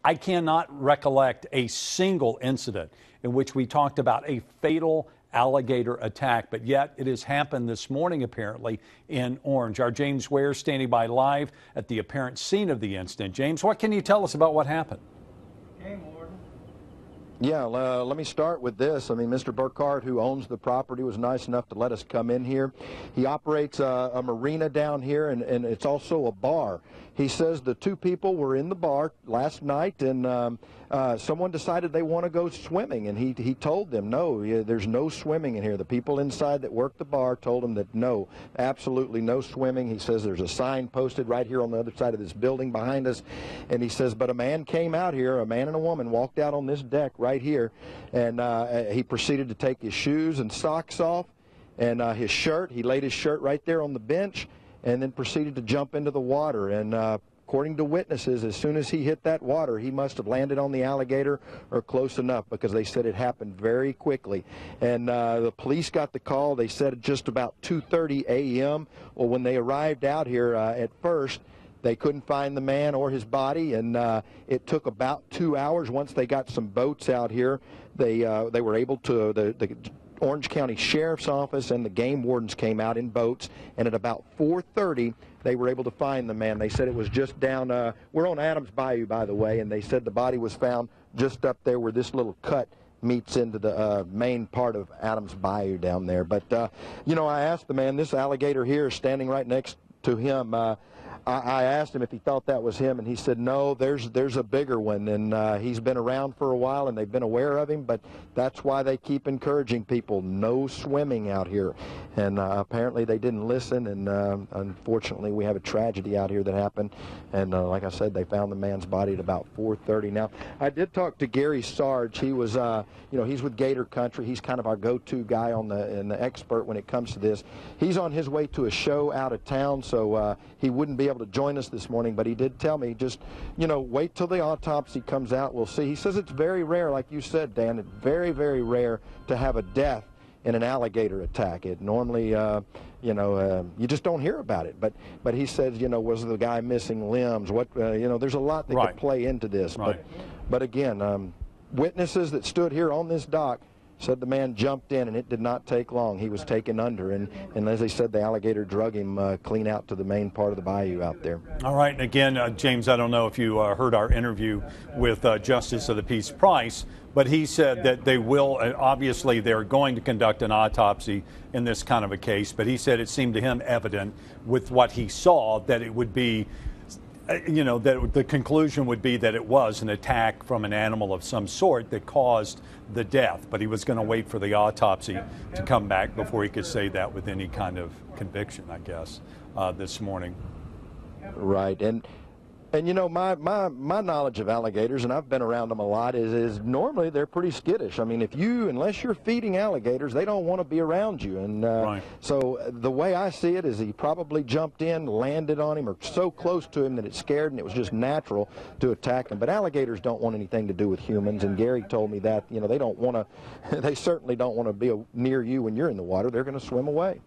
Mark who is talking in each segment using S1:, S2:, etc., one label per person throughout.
S1: I cannot recollect a single incident in which we talked about a fatal alligator attack, but yet it has happened this morning apparently in Orange. Our James Ware standing by live at the apparent scene of the incident. James, what can you tell us about what happened?
S2: Yeah, let me start with this. I mean, Mr. Burkart, who owns the property, was nice enough to let us come in here. He operates a marina down here, and it's also a bar. He says the two people were in the bar last night, and someone decided they want to go swimming, and he told them, no, there's no swimming in here. The people inside that work the bar told him that no, absolutely no swimming. He says there's a sign posted right here on the other side of this building behind us, and he says, but a man came out here, a man and a woman walked out on this deck right here, and he proceeded to take his shoes and socks off and his shirt. He laid his shirt right there on the bench and then proceeded to jump into the water. And according to witnesses, as soon as he hit that water, he must have landed on the alligator or close enough, because they said it happened very quickly. And the police got the call. They said just about 2:30 a.m. Well, when they arrived out here at first, they couldn't find the man or his body, and it took about 2 hours. Once they got some boats out here, they were able to, the Orange County Sheriff's Office and the game wardens came out in boats, and at about 4:30 they were able to find the man. They said it was just down, we're on Adams Bayou, by the way, and they said the body was found just up there where this little cut meets into the main part of Adams Bayou down there. But, you know, I asked the man, this alligator here is standing right next to him. I asked him if he thought that was him, and he said, no, there's a bigger one, and he's been around for a while, and they've been aware of him, but that's why they keep encouraging people, no swimming out here. And apparently they didn't listen, and unfortunately we have a tragedy out here that happened, and like I said, they found the man's body at about 4:30. Now, I did talk to Gary Sarge. He was, you know, he's with Gator Country. He's kind of our go-to guy on and the expert when it comes to this. He's on his way to a show out of town, so he wouldn't be able to join us this morning, but he did tell me, just, you know, wait till the autopsy comes out. We'll see. He says it's very rare, like you said, Dan. It's very, very rare to have a death in an alligator attack. It normally, you know, you just don't hear about it. But he says, you know, was the guy missing limbs? What, you know, there's a lot that could play into this.
S1: Right.
S2: But again, witnesses that stood here on this dock said the man jumped in, and it did not take long. He was taken under, and as they said, the alligator drug him clean out to the main part of the bayou out there.
S1: All right. And again, James, I don't know if you heard our interview with Justice of the Peace Price, but he said that they will, obviously they're going to conduct an autopsy in this kind of a case, but he said it seemed to him evident with what he saw that it would be, you know, that the conclusion would be that it was an attack from an animal of some sort that caused the death, but he was going to wait for the autopsy to come back before he could say that with any kind of conviction, I guess, this morning.
S2: Right. And you know, my knowledge of alligators, and I've been around them a lot, is normally they're pretty skittish. I mean, unless you're feeding alligators, they don't want to be around you. And so the way I see it is he probably jumped in, landed on him, or so close to him that it scared, and it was just natural to attack him. But alligators don't want anything to do with humans, and Gary told me that, you know, they don't want to, they certainly don't want to be near you when you're in the water. They're going to swim away.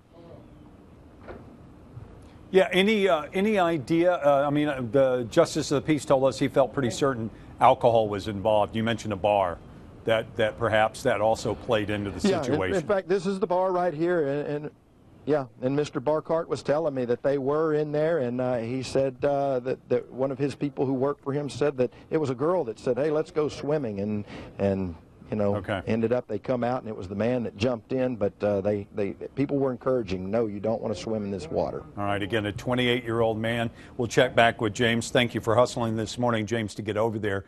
S1: Yeah, any idea? I mean, the Justice of the Peace told us he felt pretty certain alcohol was involved. You mentioned a bar, that perhaps that also played into the situation.
S2: Yeah, in fact, this is the bar right here, and Mr. Burkart was telling me that they were in there, and he said that one of his people who worked for him said that it was a girl that said, hey, let's go swimming, and you know, ended up they come out and it was the man that jumped in, but people were encouraging, no, you don't want to swim in this water.
S1: All right, again, a 28-year-old man. We'll check back with James. Thank you for hustling this morning, James, to get over there.